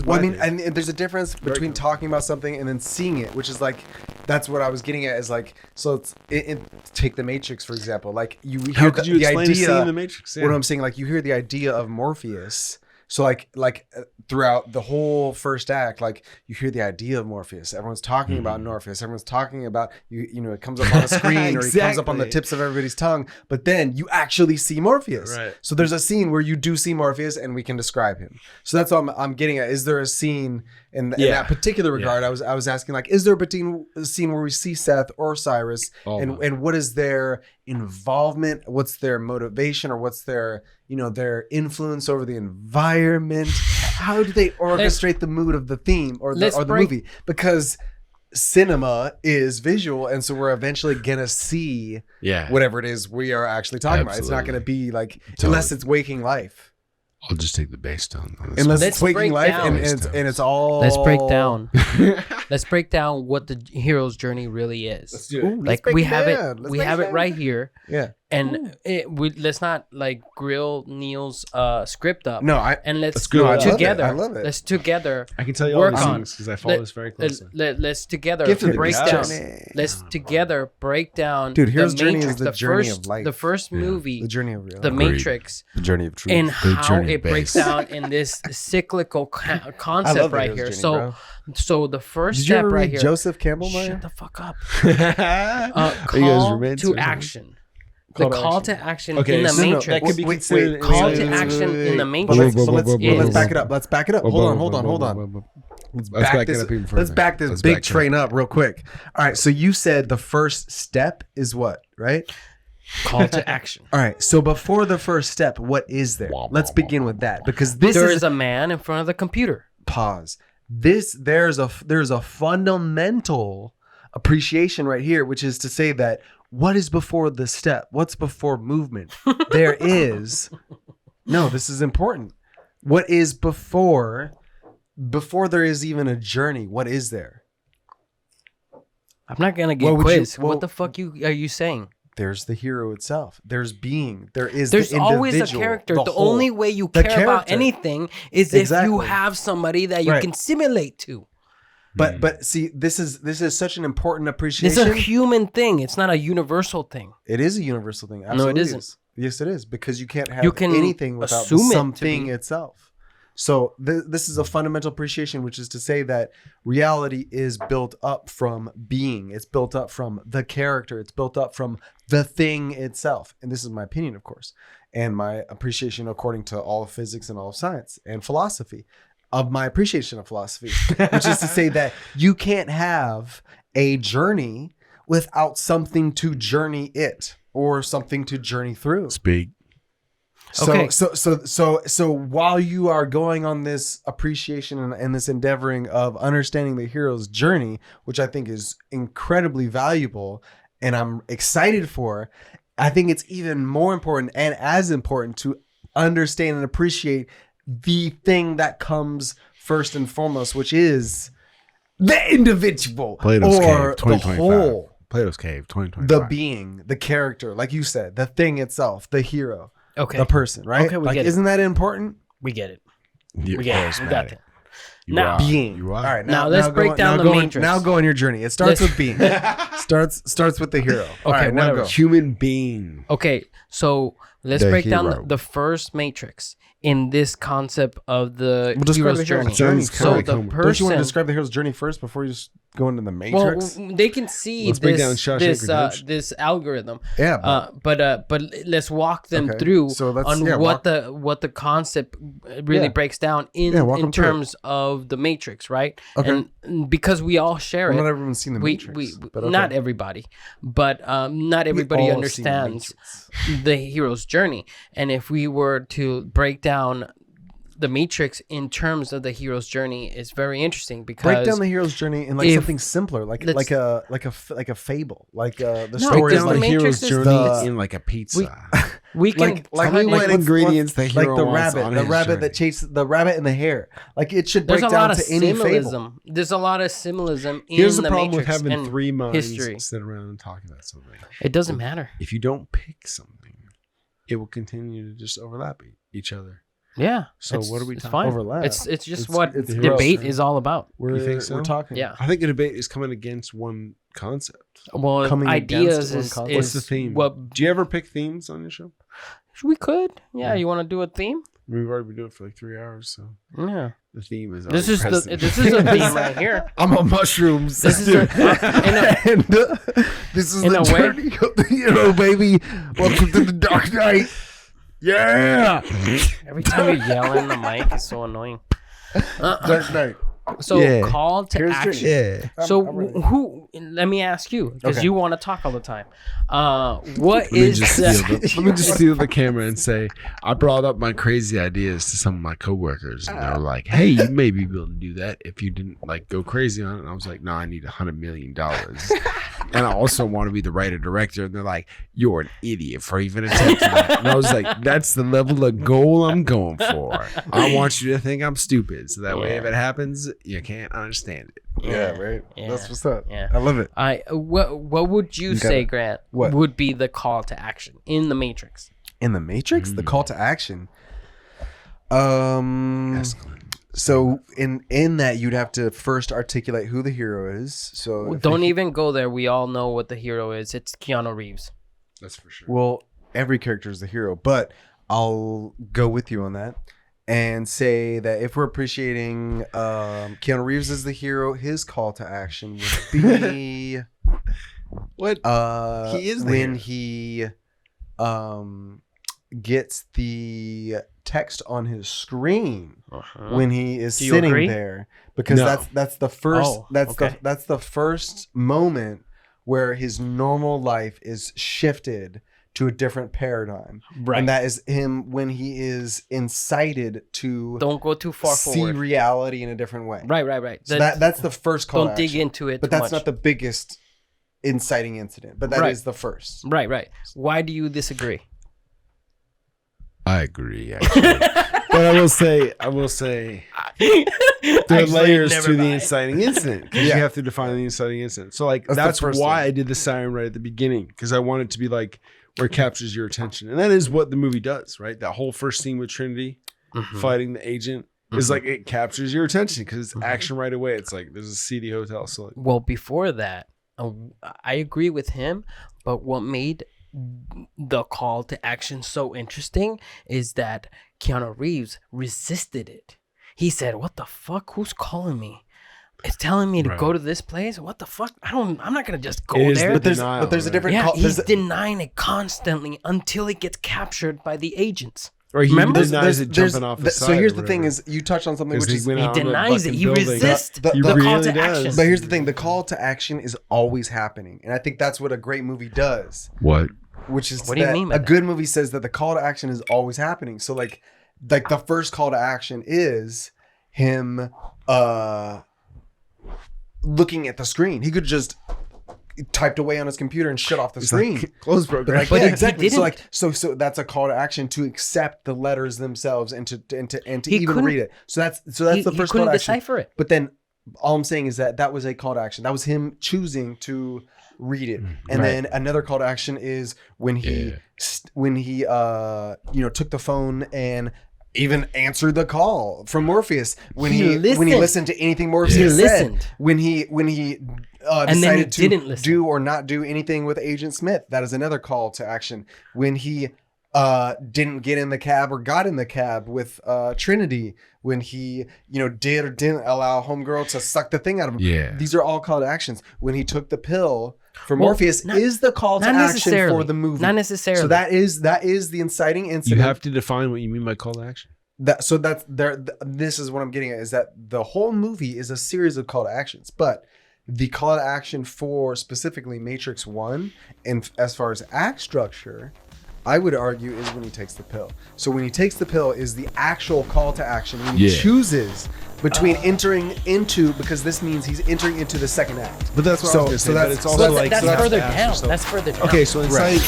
Well, I mean, and there's a difference between talking about something and then seeing it, which is like, that's what I was getting at. Is like, so take the Matrix for example. Like you hear the idea. Seeing the Matrix? Yeah. What I'm saying, like you hear the idea of Morpheus. So like throughout the whole first act, like you hear the idea of Morpheus. Everyone's talking about Morpheus. Everyone's talking about you know, it comes up on the screen or it comes up on the tips of everybody's tongue. But then you actually see Morpheus. Right. So there's a scene where you do see Morpheus and we can describe him. So that's what I'm getting at. Is there a scene in that particular regard? I was asking, like, is there a scene where we see Seth or Cyrus and what is their involvement? What's their motivation, or what's their, you know, their influence over the environment? How do they orchestrate the mood of the theme or the movie? Because cinema is visual, and so we're eventually gonna see whatever it is we are actually talking about. It's not gonna be like, unless it's waking life. I'll just take the bass tone. Unless it's waking life and it's all. Let's break down. Let's break down what the hero's journey really is. Let's do it. Ooh, Like we have it. We have it right here. Yeah. And let's not like grill Neal's script up. No, let's go together. I love it. Let's together. I can tell you all work these on things because I follow this very closely. Let's together Gifted break down. journey. Let's together break down. Dude, hero's the journey Matrix, is the journey of life. The first movie, The journey of real. The Matrix, The journey of truth. and how journey it breaks base. down in this cyclical I concept love the right hero's here. journey, bro. So the first Did you step ever right read here. Joseph Campbell, Shut Maya? the fuck up. Are you guys Call roommates to or something? action. The call to action Okay, in the so Matrix. that could be Wait, considered call to action in the Matrix. Let's is- back it up. Let's back it up. Hold on. Let's back this big train up real quick. All right. So you said the first step is what, right? Call to action. All right. So before the first step, what is there? Let's begin with that, because this There is is a man in front of the computer. pause. There's a fundamental appreciation right here, which is to say that what is before the step? What's before movement? There is no. This is important. What is before there is even a journey? What is there? I'm not gonna get What would you- quiz. What the fuck are you saying? There's the hero itself. There's being. There's the always a character. The only way you care about anything is if you have somebody that you can simulate to. But see, this is such an important It's appreciation. a human thing. It's not a universal thing. It is a universal thing. Absolutely No, it isn't. Yes, it is, because you can't have You can anything without assume it to something be. itself. So this is a fundamental appreciation, which is to say that reality is built up from being. It's built up from the character. It's built up from the thing itself. And this is my opinion, of course, and my appreciation according to all of physics and all of science and philosophy of my appreciation of philosophy, which is to say that you can't have a journey without something to journey it or something to journey through. Speak. So, Okay. so while you are going on this appreciation and this endeavoring of understanding the hero's journey, which I think is incredibly valuable and I'm excited for, I think it's even more important and as important to understand and appreciate the thing that comes first and foremost, which is the individual Plato's or Cave, the 2025. whole, Plato's Cave, 2025. the being, the character, like you said, the thing itself, the hero. Okay. The person, right? Okay, we like, get it. isn't that important? We get it. You're We got charismatic. it. You Now- are. Being. You are. All right. Now let's break down the Matrix. Now go on your journey. It starts Let's- with being. starts with the hero. All Okay, right, now whatever. go. Human being. Okay, so let's The break down hero. the first Matrix in this concept of the We'll describe hero's the hero's journey. journey. Sounds So kinda like the homework. Don't you want to person, describe the hero's journey first before you just go into the well, Matrix? they can see Let's break down this Shawshank Redemption. this algorithm. Yeah, But let's walk them Okay, through so let's- on yeah, what the concept really Yeah. breaks down Yeah, walk in them through terms of the Matrix, right? Okay. And because we all share well, it, not everyone's seen the Matrix. we but okay. not everybody, but not everybody all have seen the understands Matrix. the hero's journey. And if we were to break down the Matrix in terms of the hero's journey, is very interesting because Break down the hero's journey in like if- something simpler, like let's- a fable, like the No, story because is the like Matrix hero's is journey the- in like a pizza. we can like Tell me what let's- ingredients the like hero the wants rabbit, on the his rabbit journey. that chases the rabbit in the hair. Like it should break there's a down lot of to any fable. symbolism. There's a lot of symbolism in Here's the the problem with Matrix having and three minds history. sit around and talk about something. It doesn't matter. If you don't pick something, it will continue to just overlap each other. Yeah. So what are we it's talking? fine. Overlap. It's just It's- what it's debate heroes. is all about. You think so? We're talking. Yeah. I think a debate is coming against one concept. Well, Coming ideas against one is, concept. What's the theme? What Do you ever pick themes on your show? we could. Yeah. You want to do a theme? We've already been doing it for like 3 hours, so Yeah. the theme is. This already is present. this is a theme right here. I'm on mushrooms. This is and this is in the a way- journey of the hero, baby. Welcome to the dark night. Yeah, Every time you yell in the mic, it's so annoying. dark night. So Yeah. call to Here's action. Yeah. So I'm ready. who? Let me ask you, because Okay. you want to talk all the time. What Let me, is just the? let me just steal the camera and say I brought up my crazy ideas to some of my coworkers, and they were like, "Hey, you may be able to do that if you didn't like go crazy on it." And I was like, "No, I need $100 million, and I also want to be the writer director." And they're like, "You're an idiot for even attempting that." And I was like, "That's the level of goal I'm going for. I want you to think I'm stupid, so that way if it happens, you can't understand it." Yeah, right. Yeah. That's what's up. Yeah. I love it. What would you got say, it. Grant? What? Would be the call to action in the Matrix? In the Matrix, the call to action. Excellent. So in that you'd have to first articulate who the hero is. So if Don't the- even go there. We all know what the hero is. It's Keanu Reeves. That's for sure. Well, every character is the hero, but I'll go with you on that and say that if we're appreciating Keanu Reeves as the hero, his call to action would be What? He is the when hero. he gets the text on his screen when he is Do you sitting agree? there, because No. that's the first Oh, okay. that's the first moment where his normal life is shifted to a different paradigm. Right. And that is him when he is incited to Don't go too far see forward. reality in a different way. Right. So that's the first call Don't to dig action. into it But too that's much. not the biggest inciting incident, but that is Right. the first. Right. Why do you disagree? I agree, actually. But I will say, there are Actually, layers never to the mind. inciting incident, because Yeah. you have to define the inciting incident. So, like, That's the that's first why thing. I did the siren right at the beginning, because I want it to be like where it captures your attention, and that is what the movie does, right? That whole first scene with Trinity fighting the agent is like it captures your attention because it's action right away. It's like there's a seedy hotel, so like, Well, before that, I agree with him, but what made the call to action so interesting is that Keanu Reeves resisted it. He said, "What the fuck? Who's calling me? It's telling me to Right. go to this place. What the fuck? I'm not gonna just go It is there." the But denial, there's a right? different Yeah, call. he's there's a- denying it constantly until it gets captured by the agents. or he Remember? denies it jumping off the side. So here's or the thing: whatever. is you touched on something 'Cause which he is. went He out on the denies it. fucking He building. resists The- He the call really to does. action. But here's the thing: the call to action is always happening, and I think that's what a great movie does. What? Which is What do you that mean by a that? good movie says that the call to action is always happening. So like the first call to action is him looking at the screen. He could have just typed away on his computer and shut off the screen. Close But program. like, But yeah, he exactly. So didn't. like, so that's a call to action to accept the letters themselves and to He even couldn't- read it. So that's He the first call couldn't to action. decipher it. But then all I'm saying is that was a call to action. That was him choosing to read it. And Right. then another call to action is when he took the phone and even answered the call from Morpheus when He he listened. listened to anything Morpheus He said, listened. when he then he decided to didn't listen. do or not do anything with Agent Smith. That is another call to action. When he didn't get in the cab or got in the cab with Trinity, when he did or didn't allow homegirl to suck the thing out of him. Yeah. These are all call to actions. When he took the pill for Well, Morpheus is the call to Not action necessarily for the movie. Not necessarily. So that is the inciting You incident. have to define what you mean by call to action. This is what I'm getting at, is that the whole movie is a series of call to actions, but the call to action for specifically Matrix 1 and as far as act structure, I would argue is when he takes the pill. So when he takes the pill is the actual call to action when he chooses between entering into, because this means he's entering into the second act. But that's what I was gonna say, but it's also But like that's you have to further ask down. yourself- That's further down. Okay, so inside